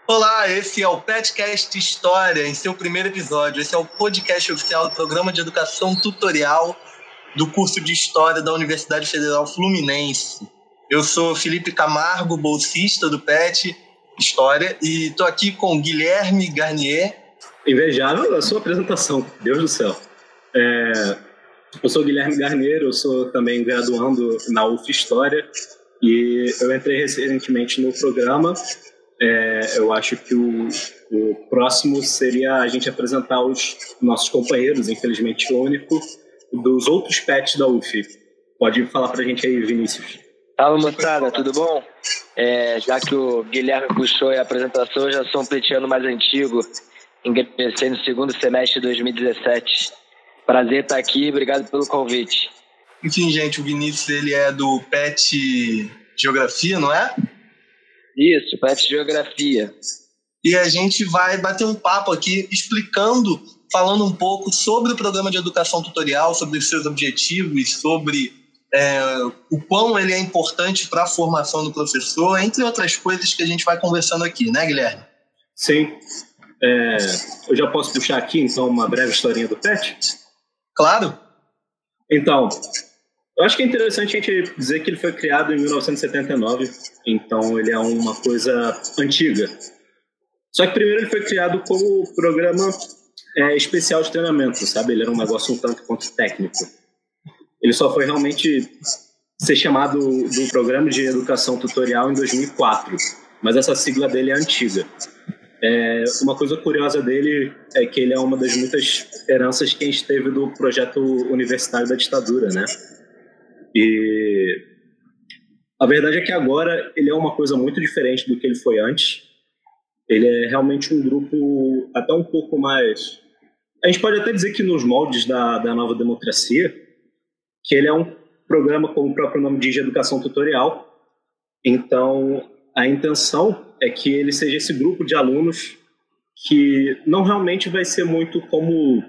Olá, esse é o Petcast História, em seu primeiro episódio. Esse é o podcast oficial do Programa de Educação Tutorial do curso de História da Universidade Federal Fluminense. Eu sou Felipe Camargo, bolsista do PET História, e estou aqui com Guilherme Garnier. Invejável a sua apresentação, Deus do céu. Eu sou Guilherme Garnier, eu sou também graduando na UF História e eu entrei recentemente no programa. Eu acho que o próximo seria a gente apresentar os nossos companheiros, infelizmente único, dos outros PETs da UF. Pode falar pra gente aí, Vinícius. Salve, moçada, tudo bom? Já que o Guilherme puxou a apresentação, eu já sou um petiano mais antigo, ingressei no segundo semestre de 2017. Prazer estar aqui, obrigado pelo convite. Enfim, gente, o Vinícius ele é do PET Geografia, não é? Isso, PET Geografia. E a gente vai bater um papo aqui falando um pouco sobre o programa de educação tutorial, sobre os seus objetivos, sobre o quão ele é importante para a formação do professor, entre outras coisas que a gente vai conversando aqui, né, Guilherme? Sim. Eu já posso puxar aqui, então, uma breve historinha do PET? Claro. Então, eu acho que é interessante a gente dizer que ele foi criado em 1979, então ele é uma coisa antiga. Só que primeiro ele foi criado como programa especial de treinamento, sabe? Ele era um negócio um tanto quanto técnico. Ele só foi realmente ser chamado do Programa de Educação Tutorial em 2004, mas essa sigla dele é antiga. Uma coisa curiosa dele é que ele é uma das muitas heranças que a gente teve do projeto universitário da ditadura, né? E a verdade é que agora ele é uma coisa muito diferente do que ele foi antes. Ele é realmente um grupo até um pouco mais... A gente pode até dizer que nos moldes da nova democracia, que ele é um programa, como o próprio nome diz, de educação tutorial. Então, a intenção é que ele seja esse grupo de alunos que não realmente vai ser muito como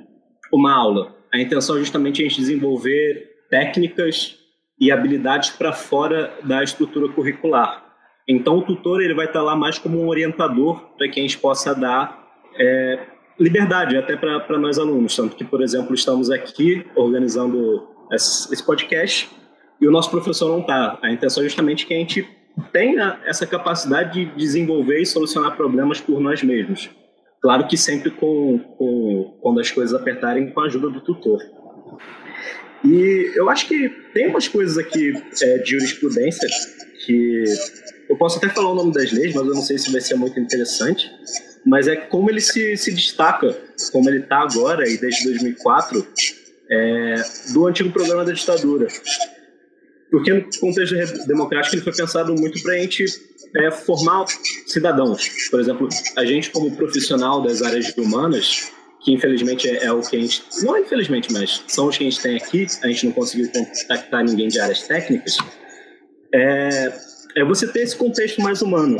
uma aula. A intenção é justamente a gente desenvolver técnicas e habilidades para fora da estrutura curricular. Então, o tutor ele vai estar lá mais como um orientador para que a gente possa dar liberdade até para nós alunos. Tanto que, por exemplo, estamos aqui organizando esse podcast e o nosso professor não está. A intenção é justamente que a gente tenha essa capacidade de desenvolver e solucionar problemas por nós mesmos. Claro que sempre quando as coisas apertarem, com a ajuda do tutor. E eu acho que tem umas coisas aqui de jurisprudência que eu posso até falar o nome das leis, mas eu não sei se vai ser muito interessante, mas é como ele se destaca, como ele está agora e desde 2004, do antigo programa da ditadura. Porque no contexto democrático ele foi pensado muito para a gente formar cidadãos. Por exemplo, a gente como profissional das áreas humanas, que infelizmente é o que a gente... Não infelizmente, mas são os que a gente tem aqui, a gente não conseguiu contactar ninguém de áreas técnicas, você ter esse contexto mais humano.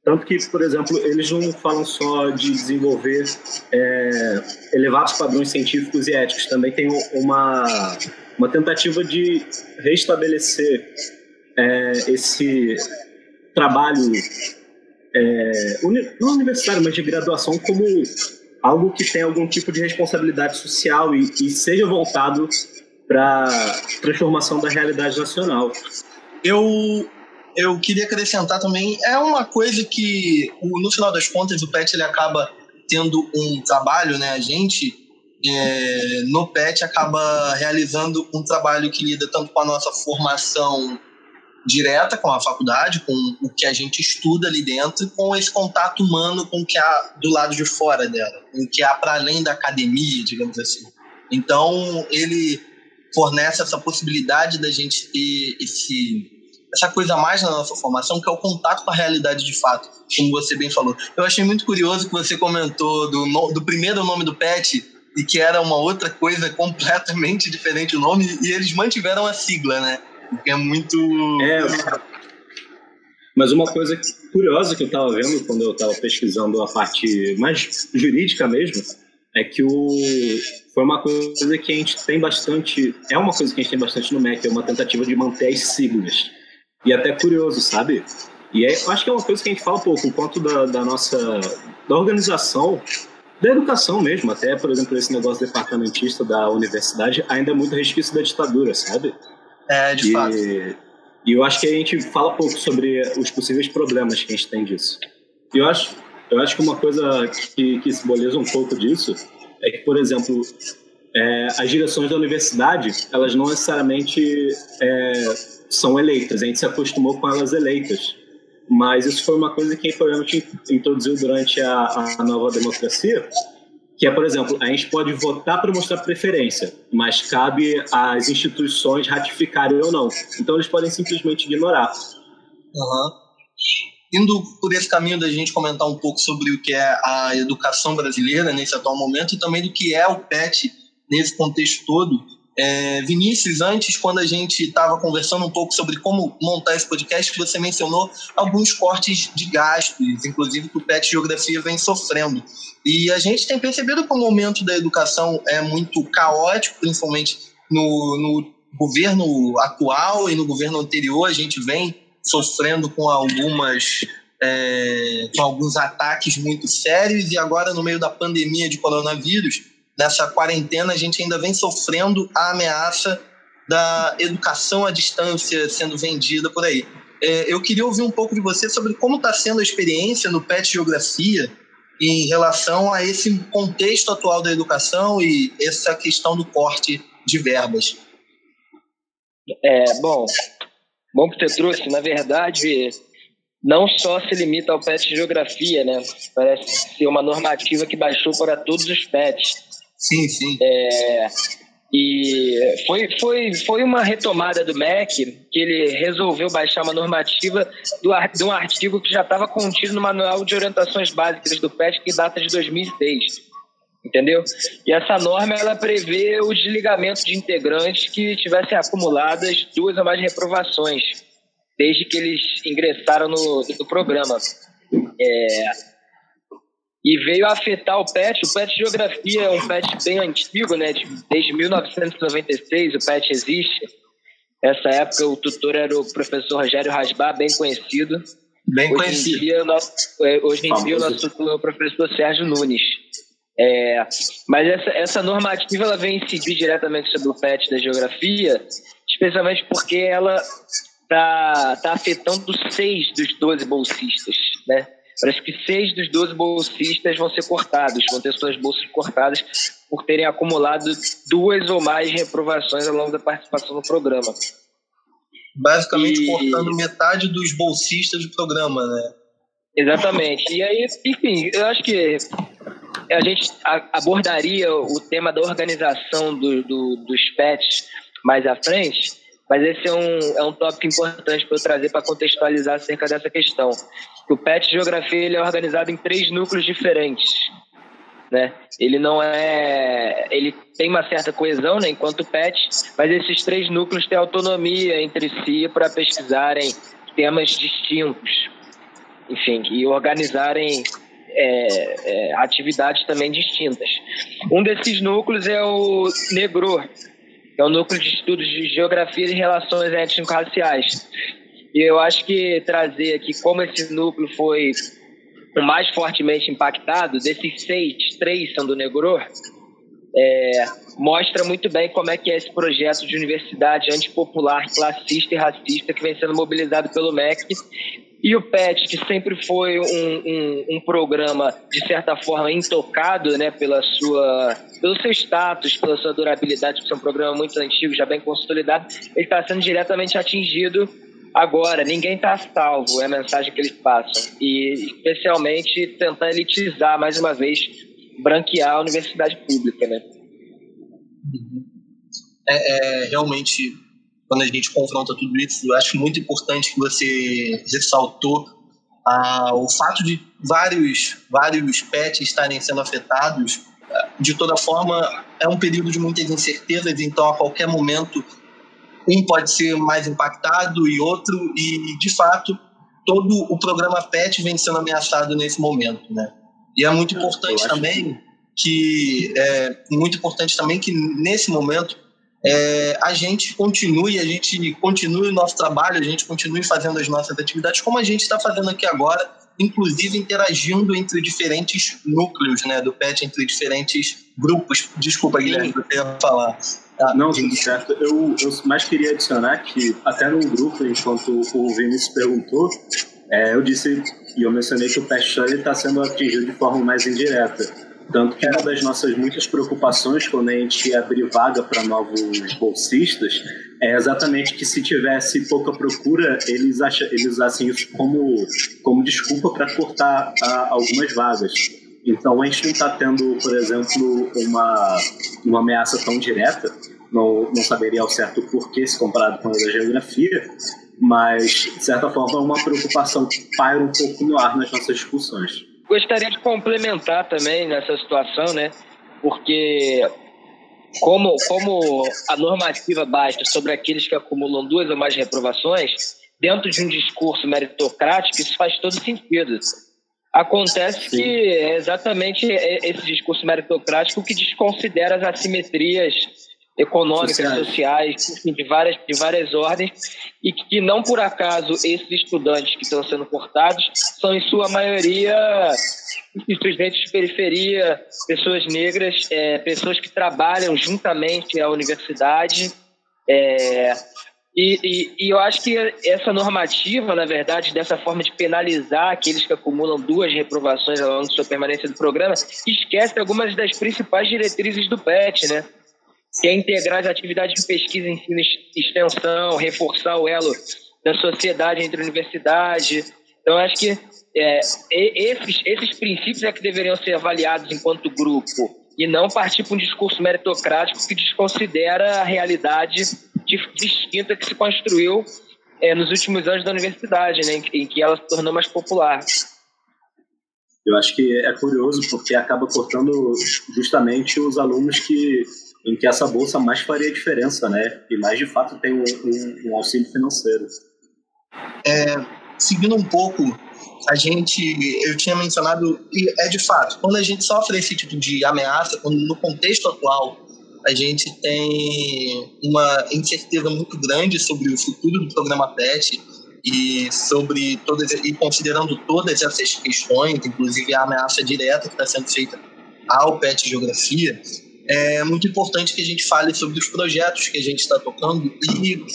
Tanto que, por exemplo, eles não falam só de desenvolver elevados padrões científicos e éticos, também tem uma tentativa de restabelecer esse trabalho não universitário, mas de graduação como algo que tem algum tipo de responsabilidade social e seja voltado para a transformação da realidade nacional. Eu queria acrescentar também, é uma coisa que, no final das contas, o PET ele acaba tendo um trabalho, né? A gente, no PET, acaba realizando um trabalho que lida tanto com a nossa formação direta com a faculdade, com o que a gente estuda ali dentro, com esse contato humano com o que há do lado de fora dela, com o que há para além da academia, digamos assim. Então, ele fornece essa possibilidade da gente ter essa coisa a mais na nossa formação, que é o contato com a realidade de fato, como você bem falou. Eu achei muito curioso que você comentou do primeiro nome do PET e que era uma outra coisa completamente diferente o nome, e eles mantiveram a sigla, né? Porque é muito... Mas uma coisa curiosa que eu estava vendo quando eu estava pesquisando a parte mais jurídica mesmo, é que foi uma coisa que a gente tem bastante... É uma coisa que a gente tem bastante no MEC, é uma tentativa de manter as siglas. E até curioso, sabe? E eu acho que é uma coisa que a gente fala pouco, enquanto da organização, da educação mesmo, até, por exemplo, esse negócio departamentista da universidade ainda é muito resquício da ditadura, sabe? De fato. E eu acho que a gente fala pouco sobre os possíveis problemas que a gente tem disso. E eu acho que uma coisa que simboliza um pouco disso é que, por exemplo, as direções da universidade, elas não necessariamente são eleitas, a gente se acostumou com elas eleitas. Mas isso foi uma coisa que, por exemplo, a gente introduziu durante a nova democracia, que é, por exemplo, a gente pode votar para mostrar preferência, mas cabe às instituições ratificarem ou não. Então, eles podem simplesmente ignorar. Uhum. Indo por esse caminho da gente comentar um pouco sobre o que é a educação brasileira nesse atual momento e também do que é o PET nesse contexto todo. Vinícius, antes, quando a gente estava conversando um pouco sobre como montar esse podcast, você mencionou alguns cortes de gastos, inclusive que o PET Geografia vem sofrendo. E a gente tem percebido que o momento da educação é muito caótico, principalmente no governo atual e no governo anterior. A gente vem sofrendo com alguns ataques muito sérios, e agora, no meio da pandemia de coronavírus, nessa quarentena, a gente ainda vem sofrendo a ameaça da educação à distância sendo vendida por aí. Eu queria ouvir um pouco de você sobre como está sendo a experiência no PET Geografia em relação a esse contexto atual da educação e essa questão do corte de verbas. Bom que você trouxe. Na verdade, não só se limita ao PET Geografia, né? Parece ser uma normativa que baixou para todos os PETs. Sim. E foi uma retomada do MEC, que ele resolveu baixar uma normativa de um artigo que já estava contido no Manual de Orientações Básicas do PET, que data de 2006. Entendeu? E essa norma, ela prevê o desligamento de integrantes que tivessem acumuladas 2 ou mais reprovações, desde que eles ingressaram no programa. E veio a afetar o PET. O PET Geografia é um PET bem antigo, né? Desde 1996 o PET existe. Nessa época o tutor era o professor Rogério Rasbar, bem conhecido. Hoje em dia o nosso tutor é o professor Sérgio Nunes. Mas essa normativa, ela vem incidir diretamente sobre o PET da Geografia, especialmente porque ela tá afetando 6 dos 12 bolsistas, né? Parece que 6 dos 12 bolsistas vão ser cortados, vão ter suas bolsas cortadas por terem acumulado 2 ou mais reprovações ao longo da participação no programa. Basicamente cortando metade dos bolsistas do programa, né? Exatamente. E aí, enfim, eu acho que a gente abordaria o tema da organização dos PETs mais à frente, mas esse é um tópico importante para eu trazer para contextualizar acerca dessa questão. O PET Geografia, ele é organizado em 3 núcleos diferentes, né? Ele tem uma certa coesão, né, enquanto PET, mas esses 3 núcleos têm autonomia entre si para pesquisarem temas distintos, enfim, e organizarem atividades também distintas. Um desses núcleos é o NEGRO, que é o Núcleo de Estudos de Geografia e Relações Étnico-Raciais. E eu acho que trazer aqui como esse núcleo foi o mais fortemente impactado, desses 6, 3 são do NEGRO, mostra muito bem como é que é esse projeto de universidade antipopular, classista e racista que vem sendo mobilizado pelo MEC. E o PET, que sempre foi um programa, de certa forma, intocado, né, pelo seu status, pela sua durabilidade, por ser um programa muito antigo, já bem consolidado, ele está sendo diretamente atingido agora. Ninguém está salvo, é a mensagem que eles passam. E, especialmente, tentar elitizar, mais uma vez, branquear a universidade pública, né? Realmente, quando a gente confronta tudo isso, eu acho muito importante que você ressaltou o fato de vários PETs estarem sendo afetados. De toda forma, é um período de muitas incertezas, então a qualquer momento um pode ser mais impactado e outro, e de fato todo o programa PET vem sendo ameaçado nesse momento, né? E é muito importante também que nesse momento a gente continue o nosso trabalho, a gente continue fazendo as nossas atividades como a gente está fazendo aqui agora, inclusive interagindo entre diferentes núcleos, né, do PET, entre diferentes grupos. Desculpa, Guilherme, eu ia falar. Não, tudo certo. Eu mais queria adicionar que até no grupo, enquanto o Vinícius perguntou, eu disse e eu mencionei que o PET Story está sendo atingido de forma mais indireta. Tanto que uma das nossas muitas preocupações quando a gente abrir vaga para novos bolsistas é exatamente que se tivesse pouca procura, eles usassem isso como desculpa para cortar algumas vagas. Então a gente não está tendo, por exemplo, uma ameaça tão direta, não saberia ao certo o porquê se comparado com a da geografia, mas de certa forma é uma preocupação que paira um pouco no ar nas nossas discussões. Gostaria de complementar também nessa situação, né? Porque como a normativa baixa sobre aqueles que acumulam 2 ou mais reprovações, dentro de um discurso meritocrático, isso faz todo sentido. Acontece que é exatamente esse discurso meritocrático que desconsidera as assimetrias econômicas, sociais, de várias ordens, e que não por acaso esses estudantes que estão sendo cortados são em sua maioria sujeitos de periferia, pessoas negras, pessoas que trabalham juntamente à universidade, e eu acho que essa normativa, na verdade, dessa forma de penalizar aqueles que acumulam 2 reprovações ao longo de sua permanência do programa, esquece algumas das principais diretrizes do PET, né? Que é integrar as atividades de pesquisa, ensino e extensão, reforçar o elo da sociedade entre a universidade. Então, acho que esses princípios é que deveriam ser avaliados enquanto grupo e não partir para um discurso meritocrático que desconsidera a realidade distinta que se construiu nos últimos anos da universidade, né, em que ela se tornou mais popular. Eu acho que é curioso porque acaba cortando justamente os alunos em que essa bolsa mais faria diferença, né? E mais de fato tem um auxílio financeiro. Seguindo um pouco, eu tinha mencionado, e de fato, quando a gente sofre esse tipo de ameaça, quando no contexto atual a gente tem uma incerteza muito grande sobre o futuro do programa PET e considerando todas essas questões, inclusive a ameaça direta que está sendo feita ao PET Geografia, é muito importante que a gente fale sobre os projetos que a gente está tocando e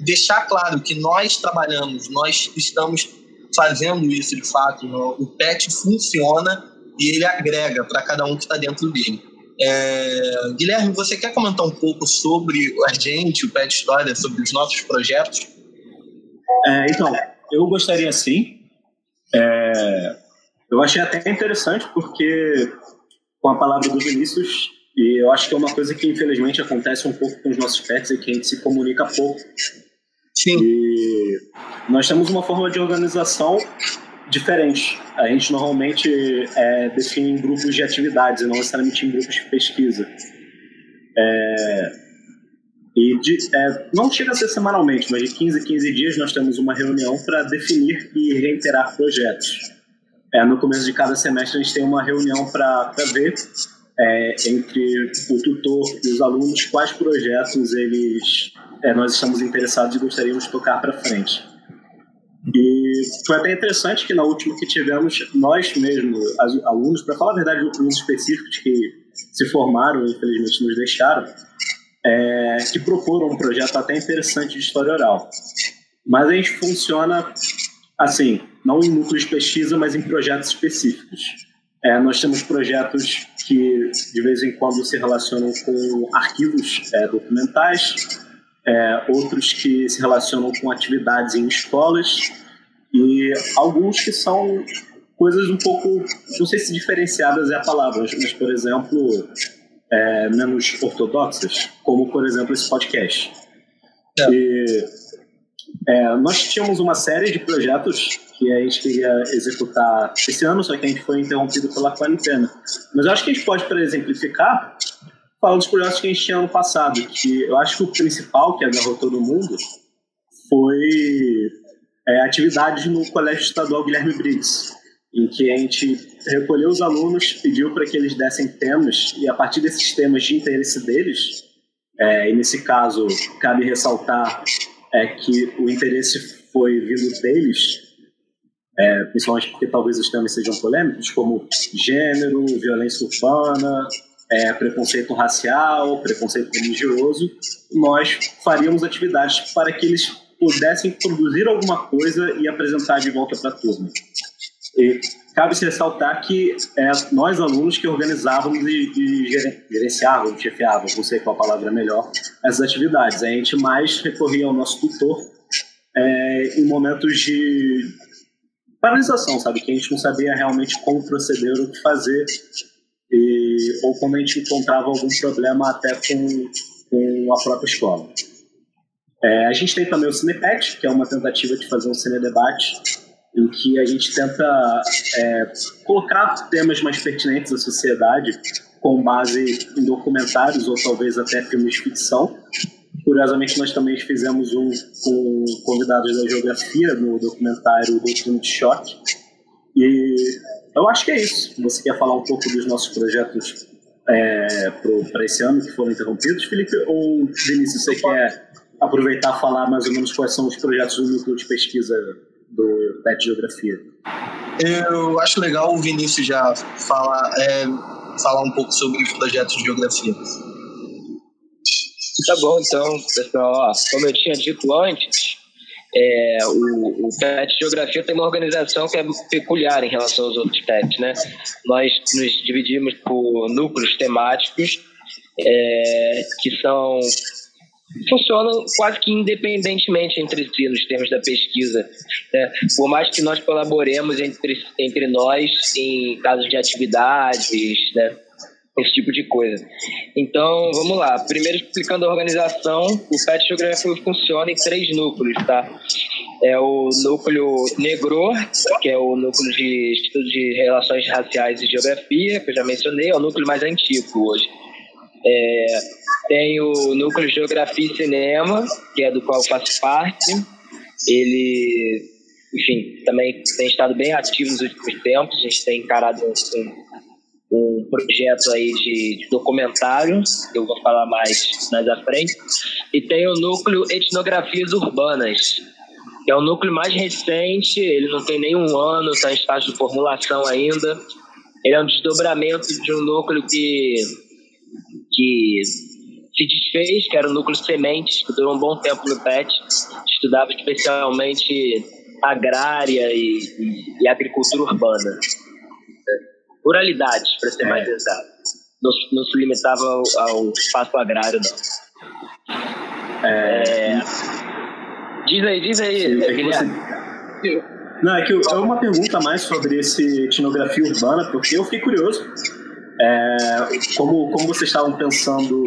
deixar claro que nós trabalhamos, nós estamos fazendo isso de fato. O PET funciona e ele agrega para cada um que está dentro dele. Guilherme, você quer comentar um pouco sobre a gente, o PET História, sobre os nossos projetos? Então, eu gostaria sim. Eu achei até interessante porque, com a palavra do Vinícius, e eu acho que é uma coisa que infelizmente acontece um pouco com os nossos pets, é que a gente se comunica pouco. Sim. E nós temos uma forma de organização diferente. A gente normalmente define em grupos de atividades e não necessariamente em grupos de pesquisa. Não chega a ser semanalmente, mas de 15 a 15 dias nós temos uma reunião para definir e reiterar projetos. No começo de cada semestre a gente tem uma reunião para ver entre o tutor e os alunos quais projetos nós estamos interessados e gostaríamos de tocar para frente. E foi até interessante que na última que tivemos, nós mesmos, alunos, para falar a verdade, alunos específicos que se formaram e infelizmente nos deixaram, que proporam um projeto até interessante de história oral. Mas a gente funciona assim, não em núcleos de pesquisa, mas em projetos específicos. Nós temos projetos que de vez em quando se relacionam com arquivos documentais, outros que se relacionam com atividades em escolas e alguns que são coisas um pouco, não sei se diferenciadas é a palavra, mas por exemplo, menos ortodoxas, como por exemplo esse podcast. Nós tínhamos uma série de projetos que a gente queria executar esse ano, só que a gente foi interrompido pela quarentena. Mas eu acho que a gente pode, para exemplificar, falar dos projetos que a gente tinha ano passado, que eu acho que o principal que agarrou todo mundo foi atividades no Colégio Estadual Guilherme Briggs, em que a gente recolheu os alunos, pediu para que eles dessem temas, e a partir desses temas de interesse deles, E nesse caso, cabe ressaltar que o interesse foi vindo deles, principalmente porque talvez os temas sejam polêmicos, como gênero, violência urbana, preconceito racial, preconceito religioso. Nós faríamos atividades para que eles pudessem produzir alguma coisa e apresentar de volta para a turma. E cabe-se ressaltar que nós, alunos, que organizávamos e gerenciávamos, chefiávamos, não sei qual a palavra é melhor, essas atividades. A gente mais recorria ao nosso tutor em momentos de paralisação, sabe? Que a gente não sabia realmente como proceder, o que fazer, ou quando a gente encontrava algum problema até com a própria escola. A gente tem também o CinePet, que é uma tentativa de fazer um cinedebate, em que a gente tenta colocar temas mais pertinentes à sociedade com base em documentários ou talvez até filmes de ficção. Curiosamente, nós também fizemos um com convidados da geografia no documentário Doutrina de Choque. E eu acho que é isso. Você quer falar um pouco dos nossos projetos para esse ano que foram interrompidos, Felipe? Ou, Vinícius, você quer aproveitar e falar mais ou menos quais são os projetos do núcleo de pesquisa do PET Geografia? Eu acho legal o Vinícius já falar um pouco sobre os projetos de geografia. Tá bom, então, pessoal. Como eu tinha dito antes, o PET Geografia tem uma organização que é peculiar em relação aos outros PETs, né? Nós nos dividimos por núcleos temáticos que funcionam quase que independentemente entre si nos termos da pesquisa, né? Por mais que nós colaboremos entre nós em casos de atividades, né? Esse tipo de coisa. Então, vamos lá. Primeiro, explicando a organização, o PET Geografia funciona em 3 núcleos, tá? É o núcleo Negro, que é o núcleo de estudo de relações raciais e geografia, que eu já mencionei, é o núcleo mais antigo hoje. Tem o núcleo Geografia e Cinema, que é do qual eu faço parte. Ele, enfim, também tem estado bem ativo nos últimos tempos. A gente tem encarado um projeto aí de documentário, que eu vou falar mais à frente. E tem o núcleo Etnografias Urbanas, que é o núcleo mais recente, ele não tem nenhum ano, está em estágio de formulação ainda. Ele é um desdobramento de um núcleo que se desfez, que era o núcleo Sementes, que durou um bom tempo no PET, estudava especialmente agrária e agricultura urbana. Ruralidade, para ser mais exato. Não se limitava ao espaço agrário, não. Diz aí, Guilherme. Não, é que é uma pergunta mais sobre esse etnografia urbana, porque eu fiquei curioso. Como vocês estavam pensando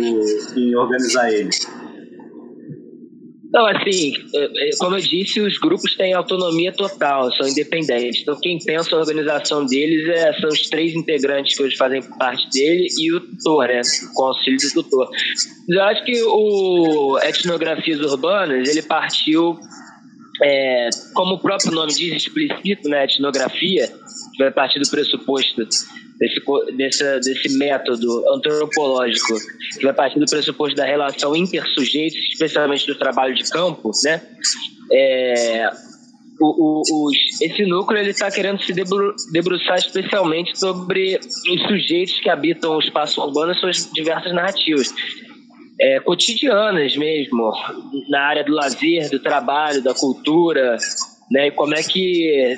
em organizar ele? Não, assim, como eu disse, os grupos têm autonomia total, são independentes. Então, quem pensa a organização deles são os 3 integrantes que hoje fazem parte dele e o tutor, né? Com o auxílio do tutor. Eu acho que o Etnografias Urbanas, ele partiu, como o próprio nome diz, explícito, né? Etnografia, vai partir do pressuposto desse método antropológico, que vai partir do pressuposto da relação intersujeitos, especialmente do trabalho de campo, né? Esse núcleo está querendo se debruçar especialmente sobre os sujeitos que habitam o espaço urbano e suas diversas narrativas cotidianas mesmo, na área do lazer, do trabalho, da cultura, né? E como é que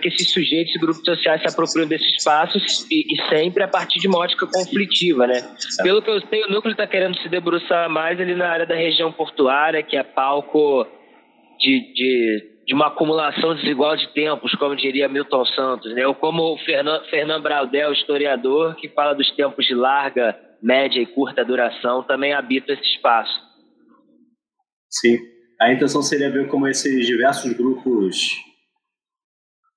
esses sujeitos e grupos sociais se apropriam desses espaços e sempre a partir de uma ótica conflitiva, né? Pelo que eu sei, o núcleo está querendo se debruçar mais ali na área da região portuária, que é palco de uma acumulação desigual de tempos, como diria Milton Santos, né? Ou como o Fernando Braudel, historiador, que fala dos tempos de larga, média e curta duração, também habita esse espaço. Sim. A intenção seria ver como esses diversos grupos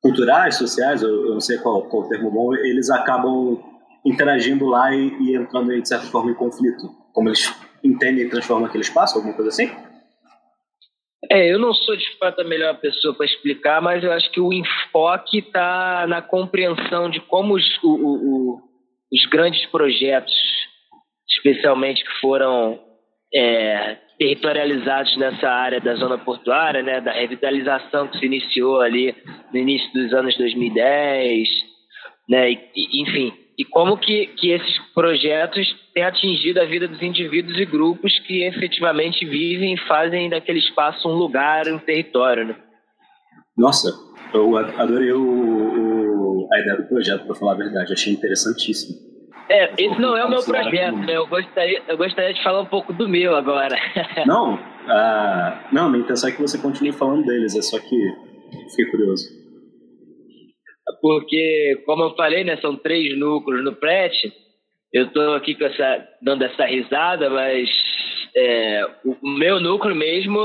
culturais, sociais, eu não sei qual o termo bom, eles acabam interagindo lá e entrando, de certa forma, em conflito. Como eles entendem e transformam aquele espaço, alguma coisa assim? Eu não sou, de fato, a melhor pessoa para explicar, mas eu acho que o enfoque está na compreensão de como os grandes projetos, especialmente que foram territorializados nessa área da zona portuária, né, da revitalização que se iniciou ali no início dos anos 2010, né, enfim, e como que esses projetos têm atingido a vida dos indivíduos e grupos que efetivamente vivem e fazem daquele espaço um lugar, um território, né? Nossa, eu adorei a ideia do projeto, para falar a verdade, achei interessantíssimo. Esse não é o meu projeto, né? Eu gostaria de falar um pouco do meu agora. Não, minha intenção é que você continue falando deles, é só que fiquei curioso. Porque, como eu falei, né, são 3 núcleos no PRET. Eu estou aqui dando essa risada, mas o meu núcleo mesmo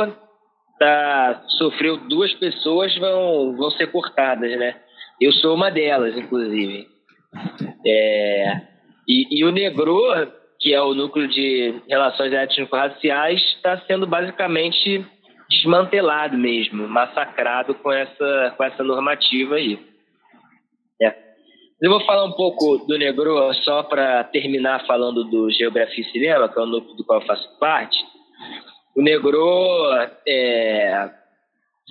sofreu 2 pessoas vão ser cortadas, né? Eu sou uma delas, inclusive. E o Negro, que é o núcleo de relações étnico-raciais, está sendo basicamente desmantelado mesmo, massacrado com essa normativa aí. Eu vou falar um pouco do Negro só para terminar falando do Geografia e Cinema, que é o núcleo do qual eu faço parte. O Negro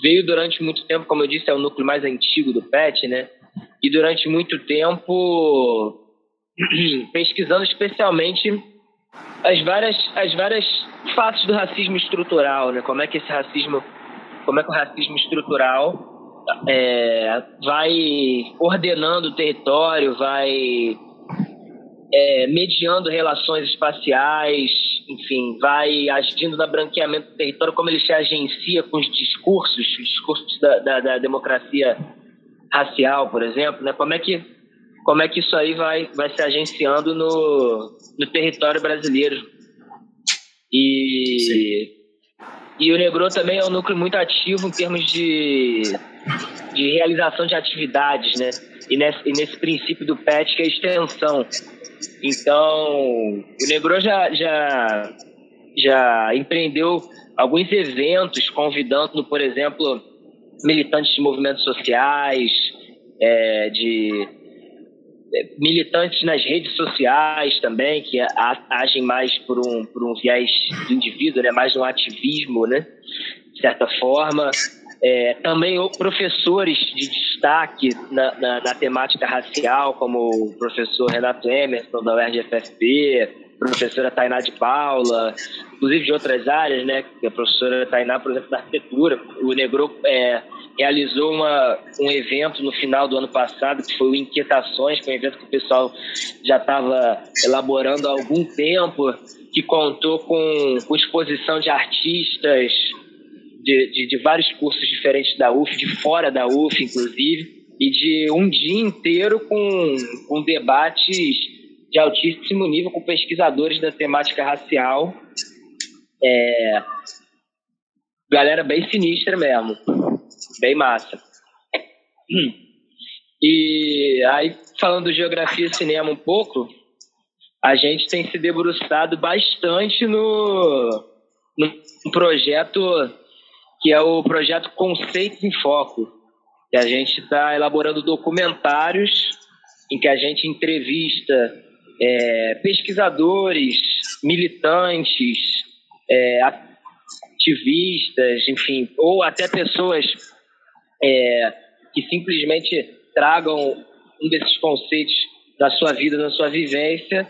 veio durante muito tempo, como eu disse, é o núcleo mais antigo do PET, né? E durante muito tempo pesquisando especialmente as várias faces do racismo estrutural, né? Como é que o racismo estrutural vai ordenando o território, vai mediando relações espaciais, enfim, vai agindo no branqueamento do território, como ele se agencia com os discursos da democracia racial, por exemplo, né? Como é que isso aí vai se agenciando no território brasileiro. E o Negro também é um núcleo muito ativo em termos de realização de atividades, né? E nesse princípio do PET, que é a extensão. Então, o Negro já empreendeu alguns eventos convidando, por exemplo, militantes de movimentos sociais, militantes nas redes sociais também, que agem mais por um viés do indivíduo, né? Mais um ativismo, né? De certa forma. Também professores de destaque na temática racial, como o professor Renato Emerson, da UERJ-FFP, professora Tainá de Paula, inclusive de outras áreas, né? A professora Tainá, por exemplo, da arquitetura. O Negro realizou um evento no final do ano passado, que foi o Inquietações, que é um evento que o pessoal já estava elaborando há algum tempo, que contou com exposição de artistas de vários cursos diferentes da UF, de fora da UF, inclusive, e de um dia inteiro com debates de altíssimo nível com pesquisadores da temática racial. Galera bem sinistra mesmo, bem massa. E aí, falando de Geografia e Cinema um pouco, a gente tem se debruçado bastante no projeto que é o projeto Conceitos em Foco, que a gente está elaborando documentários em que a gente entrevista pesquisadores, militantes, ativistas, enfim, ou até pessoas que simplesmente tragam um desses conceitos da sua vida, da sua vivência.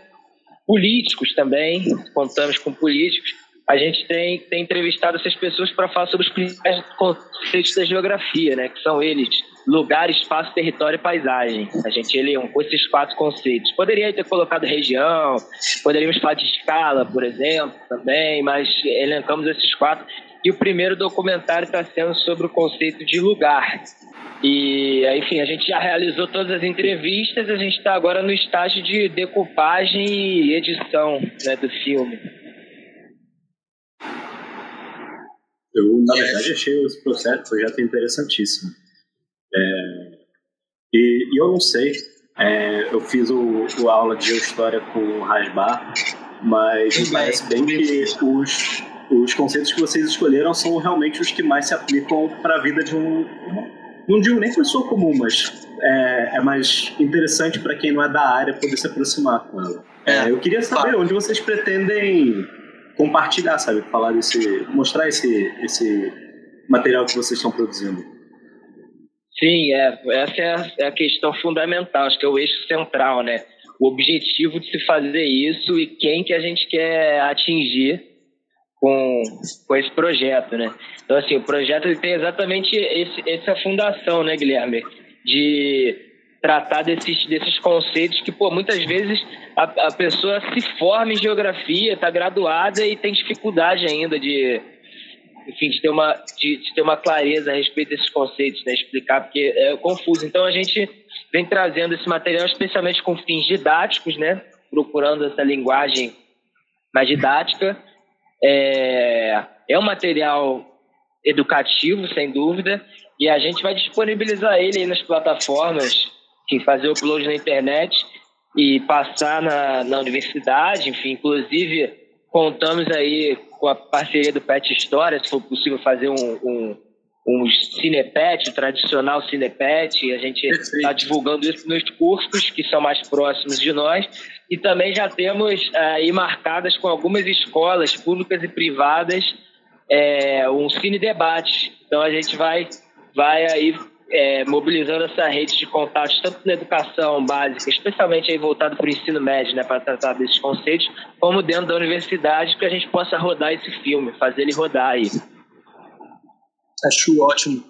Políticos também, contamos com políticos. A gente tem entrevistado essas pessoas para falar sobre os principais conceitos da geografia, né? Que são eles: lugar, espaço, território e paisagem. A gente elenca com esses 4 conceitos. Poderia ter colocado região, poderíamos falar de escala, por exemplo, também, mas elencamos esses 4. E o primeiro documentário está sendo sobre o conceito de lugar. E, enfim, a gente já realizou todas as entrevistas, a gente está agora no estágio de decupagem e edição, né, do filme. Eu, na verdade, achei esse projeto interessantíssimo. E eu não sei, eu fiz a aula de Geohistória com o Rasbar, mas me parece bem que os conceitos que vocês escolheram são realmente os que mais se aplicam para a vida de não digo nem pessoa comum, mas é mais interessante para quem não é da área poder se aproximar com ela. Eu queria saber onde vocês pretendem compartilhar, sabe? Mostrar esse material que vocês estão produzindo. Sim, essa é a questão fundamental, acho que é o eixo central, né? O objetivo de se fazer isso e quem que a gente quer atingir com esse projeto, né? Então, assim, o projeto ele tem exatamente essa fundação, né, Guilherme? De tratar desses conceitos que, muitas vezes a pessoa se forma em geografia, está graduada e tem dificuldade ainda de ter uma clareza a respeito desses conceitos, né? Explicar, porque é confuso. Então, a gente vem trazendo esse material especialmente com fins didáticos, né? Procurando essa linguagem mais didática. É um material educativo, sem dúvida, e a gente vai disponibilizar ele aí nas plataformas, enfim, fazer o upload na internet e passar na universidade, enfim, inclusive contamos aí com a parceria do Pet História, se for possível fazer um Cinepet, o tradicional Cinepet, e a gente está divulgando isso nos cursos que são mais próximos de nós, e também já temos aí marcadas com algumas escolas públicas e privadas um cine debate. Então a gente vai aí mobilizando essa rede de contatos tanto na educação básica, especialmente aí voltado para o ensino médio, né, para tratar desses conceitos, como dentro da universidade, que a gente possa rodar esse filme, fazer ele rodar aí. Acho ótimo.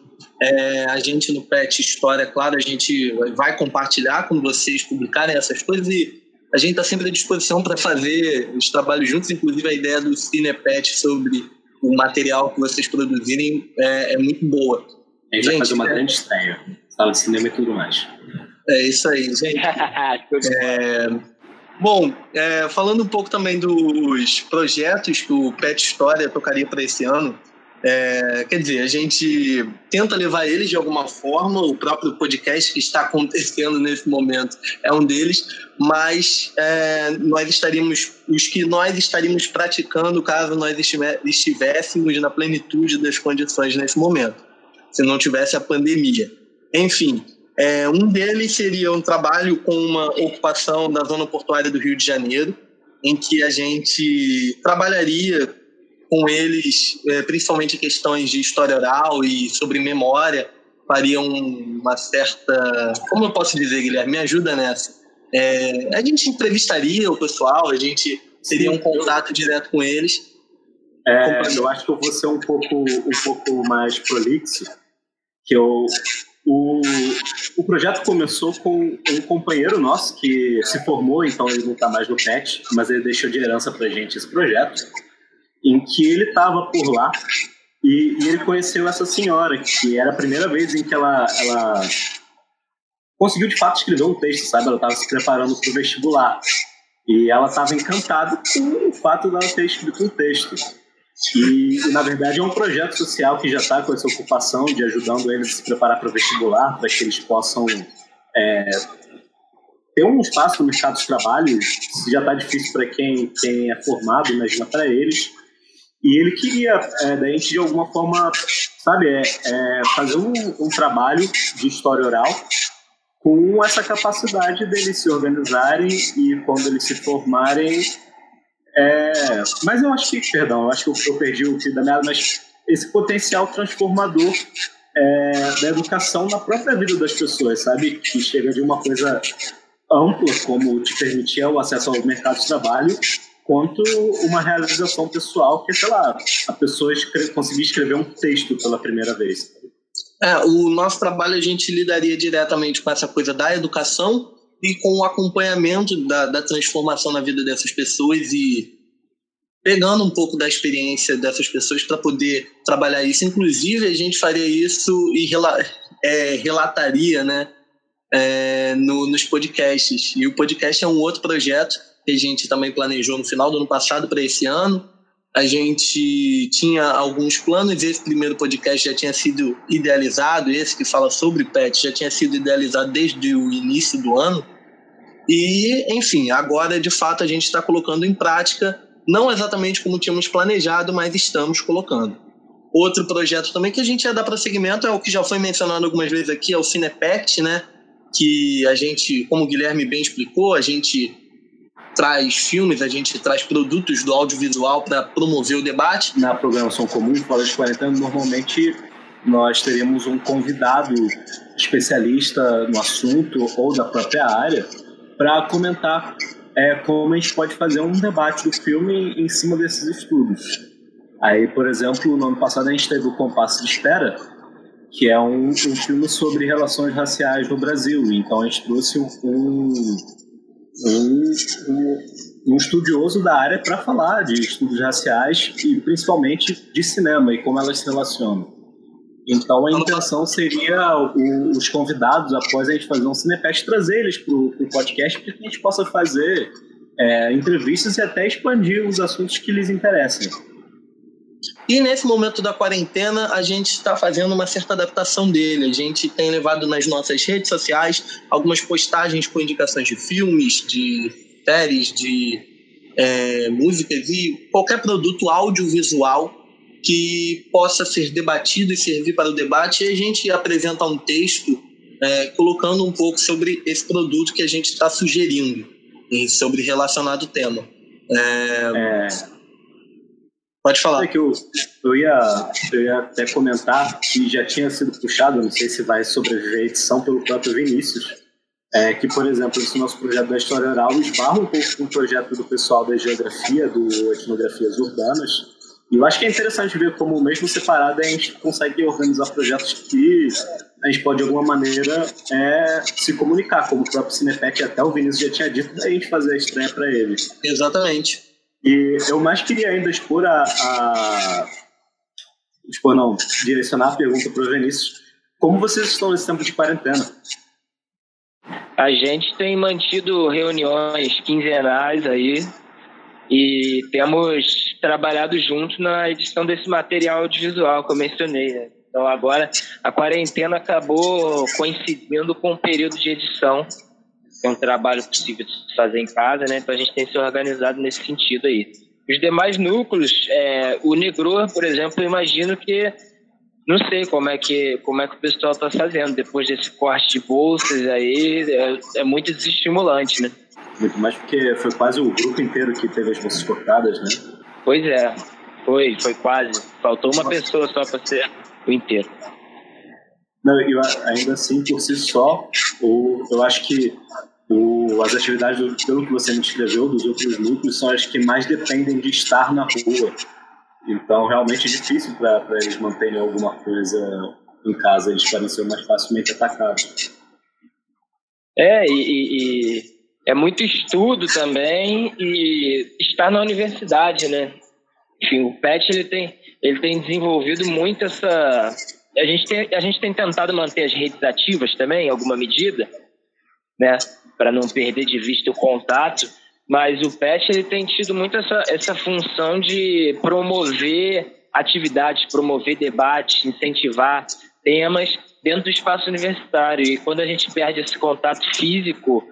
A gente no Pet História, claro, a gente vai compartilhar quando vocês publicarem essas coisas e a gente está sempre à disposição para fazer os trabalhos juntos, inclusive a ideia do Cinepet sobre o material que vocês produzirem é muito boa. A gente vai fazer uma grande estreia, sala de cinema e tudo mais. É isso aí, gente. Bom, falando um pouco também dos projetos que o Pet História tocaria para esse ano, quer dizer, a gente tenta levar eles de alguma forma, o próprio podcast que está acontecendo nesse momento é um deles, mas os que nós estaríamos praticando caso nós estivéssemos na plenitude das condições nesse momento, se não tivesse a pandemia. Enfim, um deles seria um trabalho com uma ocupação da zona portuária do Rio de Janeiro, em que a gente trabalharia com eles, principalmente questões de história oral e sobre memória, fariam uma certa... Como eu posso dizer, Guilherme? Me ajuda nessa. A gente entrevistaria o pessoal, a gente teria um contato direto com eles. Eu acho que eu vou ser um pouco mais prolixo, que o projeto começou com um companheiro nosso que se formou, então ele não está mais no PET, mas ele deixou de herança para a gente esse projeto, em que ele estava por lá e ele conheceu essa senhora, que era a primeira vez em que ela conseguiu de fato escrever um texto, sabe? Ela estava se preparando para o vestibular e ela estava encantada com o fato dela ter escrito um texto. E na verdade é um projeto social que já está com essa ocupação de ajudando eles a se preparar para o vestibular, para que eles possam ter um espaço no mercado de trabalho. Se já está difícil para quem é formado, imagina para eles. E ele queria, da gente de alguma forma, sabe, fazer um trabalho de história oral com essa capacidade deles se organizarem e quando eles se formarem. Mas eu acho que eu perdi o fio da meada, mas esse potencial transformador da educação na própria vida das pessoas, sabe? Que chega de uma coisa ampla, como te permitir o acesso ao mercado de trabalho, quanto uma realização pessoal, que é, sei lá, a pessoa conseguir escrever um texto pela primeira vez. O nosso trabalho, a gente lidaria diretamente com essa coisa da educação e com o acompanhamento da transformação na vida dessas pessoas e pegando um pouco da experiência dessas pessoas para poder trabalhar isso. Inclusive, a gente faria isso e relataria, né, nos podcasts. E o podcast é um outro projeto que a gente também planejou no final do ano passado para esse ano. A gente tinha alguns planos, esse primeiro podcast já tinha sido idealizado, esse que fala sobre pet já tinha sido idealizado desde o início do ano. E, enfim, agora de fato a gente está colocando em prática, não exatamente como tínhamos planejado, mas estamos colocando. Outro projeto também que a gente ia dar prosseguimento é o que já foi mencionado algumas vezes aqui, é o Cinepet, né? Que a gente, como o Guilherme bem explicou, a gente traz filmes, a gente traz produtos do audiovisual para promover o debate. Na programação comum, Fora de Quarentena, normalmente nós teríamos um convidado especialista no assunto ou da própria área para comentar como a gente pode fazer um debate do filme em cima desses estudos. Aí, por exemplo, no ano passado a gente teve o Compasso de Espera, que é um filme sobre relações raciais no Brasil. Então a gente trouxe um estudioso da área para falar de estudos raciais e principalmente de cinema e como elas se relacionam. Então a intenção seria os convidados, após a gente fazer um Cinepet, trazer eles para o podcast para que a gente possa fazer entrevistas e até expandir os assuntos que lhes interessem. E nesse momento da quarentena, a gente está fazendo uma certa adaptação dele. A gente tem levado nas nossas redes sociais algumas postagens com indicações de filmes, de séries, de músicas e qualquer produto audiovisual que possa ser debatido e servir para o debate. E a gente apresenta um texto colocando um pouco sobre esse produto que a gente está sugerindo e sobre relacionado tema. Pode falar. Que eu ia até comentar que já tinha sido puxado, não sei se vai sobreviver a edição, pelo próprio Vinícius, que, por exemplo, esse nosso projeto da História Oral esbarra um pouco com o projeto do pessoal da Geografia, do Etnografias Urbanas, e eu acho que é interessante ver como, mesmo separado, a gente consegue organizar projetos que a gente pode, de alguma maneira, se comunicar, como o próprio Cinepet, até o Vinícius já tinha dito, da gente fazer a estreia para ele. Exatamente. E eu mais queria ainda direcionar a pergunta para o Vinícius. Como vocês estão nesse tempo de quarentena? A gente tem mantido reuniões quinzenais aí e temos trabalhado juntos na edição desse material audiovisual que eu mencionei, né? Então agora a quarentena acabou coincidindo com o período de edição. É um trabalho possível de se fazer em casa, né? Então a gente tem se organizado nesse sentido aí. Os demais núcleos, o Negror, por exemplo, eu imagino que, não sei como é que o pessoal está fazendo depois desse corte de bolsas aí, é muito desestimulante, né? Muito mais porque foi quase o grupo inteiro que teve as bolsas cortadas, né? Pois é, foi quase. Faltou uma pessoa só para ser o inteiro. Não, eu, ainda assim, por si só, eu acho que as atividades, pelo que você me descreveu, dos outros núcleos, são as que mais dependem de estar na rua. Então, realmente é difícil para eles manterem alguma coisa em casa, eles podem ser mais facilmente atacados. E é muito estudo também e estar na universidade, né? Enfim, o PET ele tem desenvolvido muito essa... A gente tem tentado manter as redes ativas também, em alguma medida, né? Para não perder de vista o contato, mas o PET ele tem tido muito essa função de promover atividades, promover debates, incentivar temas dentro do espaço universitário. E quando a gente perde esse contato físico,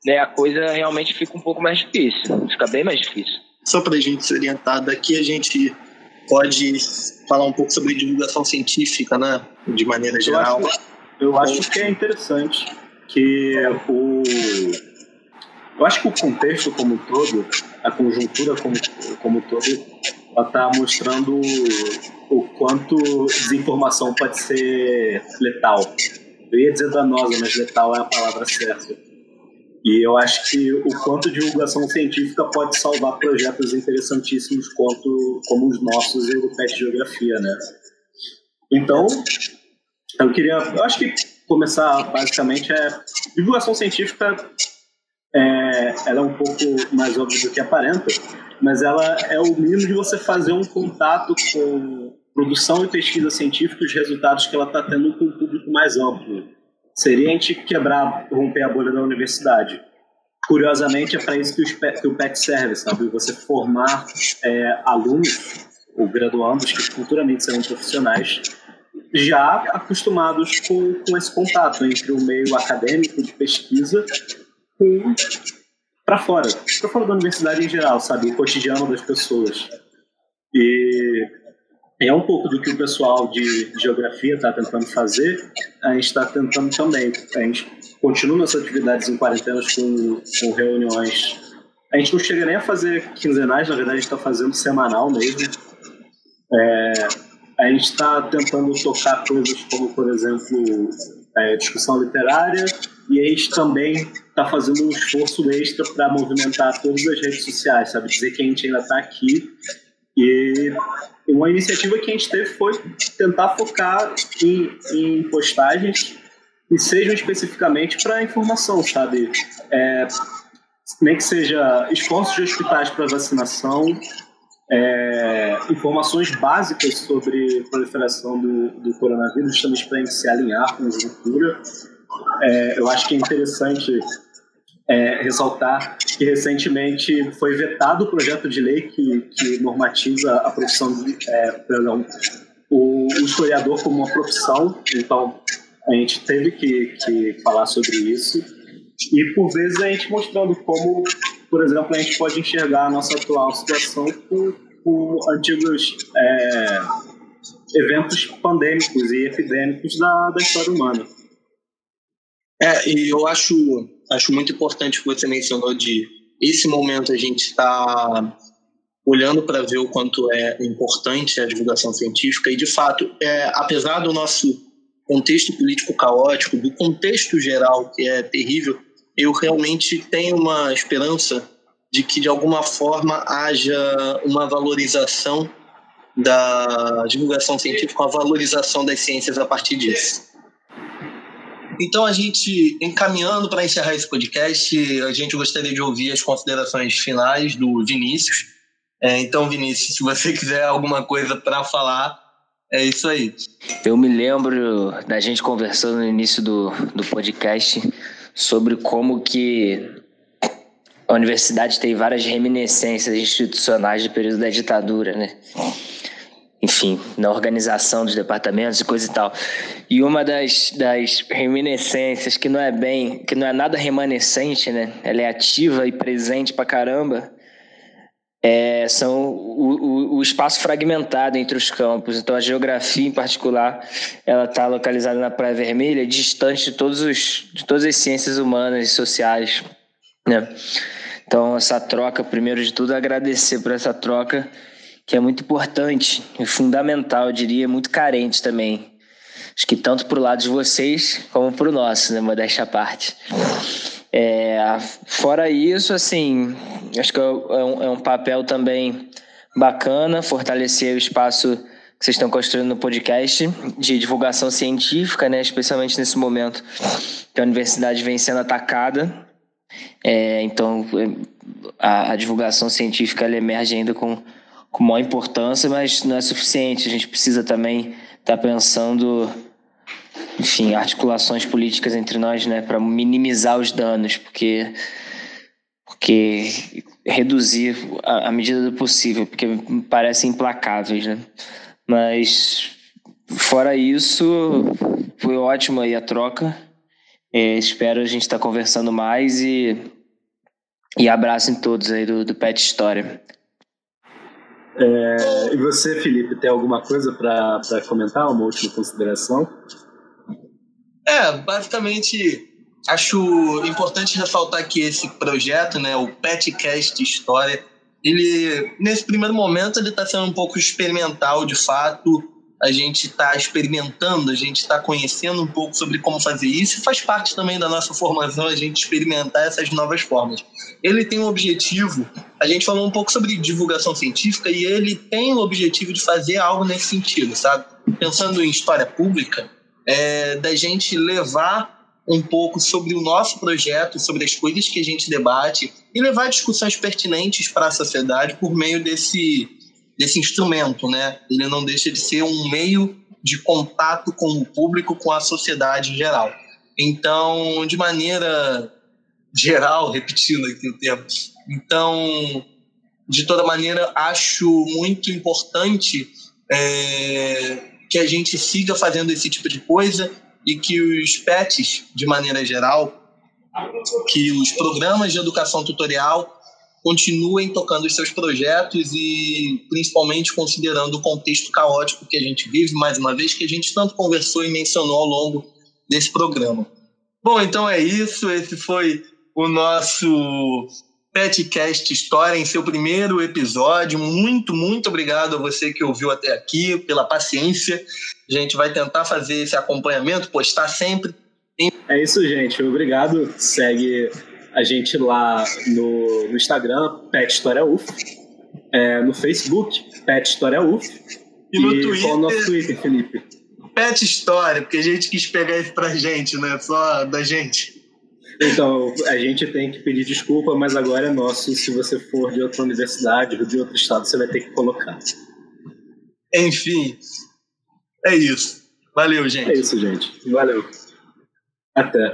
né, a coisa realmente fica um pouco mais difícil, fica bem mais difícil. Só para a gente se orientar, daqui a gente pode falar um pouco sobre divulgação científica, né, de maneira geral. Eu acho que é interessante que eu acho que o contexto como um todo, a conjuntura como um todo, ela está mostrando o quanto desinformação pode ser letal. Eu ia dizer danosa, mas letal é a palavra certa. E eu acho que o quanto divulgação científica pode salvar projetos interessantíssimos como os nossos e o do PET Geografia, né? Então, eu acho que começar basicamente divulgação científica, ela é um pouco mais óbvia do que aparenta, mas ela é o mínimo de você fazer um contato com produção e pesquisa científica, os resultados que ela está tendo com um público mais amplo. Seria a gente romper a bolha da universidade. Curiosamente, é para isso que o PET serve, sabe? Você formar alunos ou graduandos que futuramente serão profissionais já acostumados com esse contato entre o meio acadêmico de pesquisa para fora da universidade em geral, sabe? O cotidiano das pessoas. E é um pouco do que o pessoal de geografia está tentando fazer, a gente está tentando também. A gente continua nossas atividades em quarentenas com reuniões. A gente não chega nem a fazer quinzenais, na verdade a gente está fazendo semanal mesmo. A gente está tentando tocar coisas como, por exemplo, discussão literária, e a gente também está fazendo um esforço extra para movimentar todas as redes sociais, sabe? Dizer que a gente ainda está aqui. E uma iniciativa que a gente teve foi tentar focar em postagens que sejam especificamente para informação, sabe? Nem que seja esforços de hospitais para vacinação, informações básicas sobre a proliferação do coronavírus, justamente para a gente se alinhar com a conjuntura. Eu acho que é interessante ressaltar que recentemente foi vetado o projeto de lei que normatiza a profissão o historiador como uma profissão. Então a gente teve que falar sobre isso, e por vezes a gente mostrando como, por exemplo, a gente pode enxergar a nossa atual situação com antigos eventos pandêmicos e epidêmicos da história humana. E eu acho muito importante o que você mencionou de esse momento a gente está olhando para ver o quanto é importante a divulgação científica, e de fato, apesar do nosso contexto político caótico, do contexto geral que é terrível, eu realmente tenho uma esperança de que de alguma forma haja uma valorização da divulgação científica, uma valorização das ciências a partir disso. Então, a gente, encaminhando para encerrar esse podcast, a gente gostaria de ouvir as considerações finais do Vinícius. Então, Vinícius, se você quiser alguma coisa para falar, é isso aí. Eu me lembro da gente conversando no início do podcast sobre como que a universidade tem várias reminiscências institucionais do período da ditadura, né? Enfim, na organização dos departamentos e coisa e tal. E uma das reminiscências que não é nada remanescente, né? Ela é ativa e presente pra caramba, são o espaço fragmentado entre os campos. Então a geografia em particular, ela está localizada na Praia Vermelha, distante de todas as ciências humanas e sociais, né? Então essa troca, primeiro de tudo, agradecer por essa troca, que é muito importante e fundamental, eu diria, muito carente também. Acho que tanto pro lado de vocês como pro nosso, né? Modéstia à parte. Fora isso, assim, acho que é um papel também bacana fortalecer o espaço que vocês estão construindo no podcast de divulgação científica, né? Especialmente nesse momento que a universidade vem sendo atacada. Então, a divulgação científica ela emerge ainda com maior importância, mas não é suficiente. A gente precisa também estar pensando, enfim, articulações políticas entre nós, né, para minimizar os danos, porque reduzir à medida do possível, porque parecem implacáveis, né? Mas fora isso, foi ótimo aí a troca. Espero a gente estar conversando mais e abraço em todos aí do Pet História. E você, Felipe, tem alguma coisa para comentar? Uma última consideração? Basicamente, acho importante ressaltar que esse projeto, né, o Petcast História, ele, nesse primeiro momento, ele está sendo um pouco experimental, de fato. A gente está experimentando, a gente está conhecendo um pouco sobre como fazer isso, e faz parte também da nossa formação a gente experimentar essas novas formas. Ele tem um objetivo, a gente falou um pouco sobre divulgação científica, e ele tem o objetivo de fazer algo nesse sentido, sabe? Pensando em história pública, da gente levar um pouco sobre o nosso projeto, sobre as coisas que a gente debate, e levar discussões pertinentes para a sociedade por meio desse instrumento, né? Ele não deixa de ser um meio de contato com o público, com a sociedade em geral. Então, de maneira geral, repetindo aqui o termo, então, de toda maneira, acho muito importante que a gente siga fazendo esse tipo de coisa, e que os PETs, de maneira geral, que os programas de educação tutorial continuem tocando os seus projetos e principalmente considerando o contexto caótico que a gente vive, mais uma vez, que a gente tanto conversou e mencionou ao longo desse programa. Bom, então é isso. Esse foi o nosso Petcast História em seu primeiro episódio. Muito, muito obrigado a você que ouviu até aqui, pela paciência. A gente vai tentar fazer esse acompanhamento, postar sempre. É isso, gente. Obrigado. Segue a gente lá no Instagram, Pet História UF, no Facebook, Pet História UF, e no Twitter. Qual é o nosso Twitter, Felipe? Pet História, porque a gente quis pegar isso pra gente, né? Só da gente. Então, a gente tem que pedir desculpa, mas agora é nosso. Se você for de outra universidade ou de outro estado, você vai ter que colocar. Enfim, é isso. Valeu, gente. É isso, gente. Valeu. Até.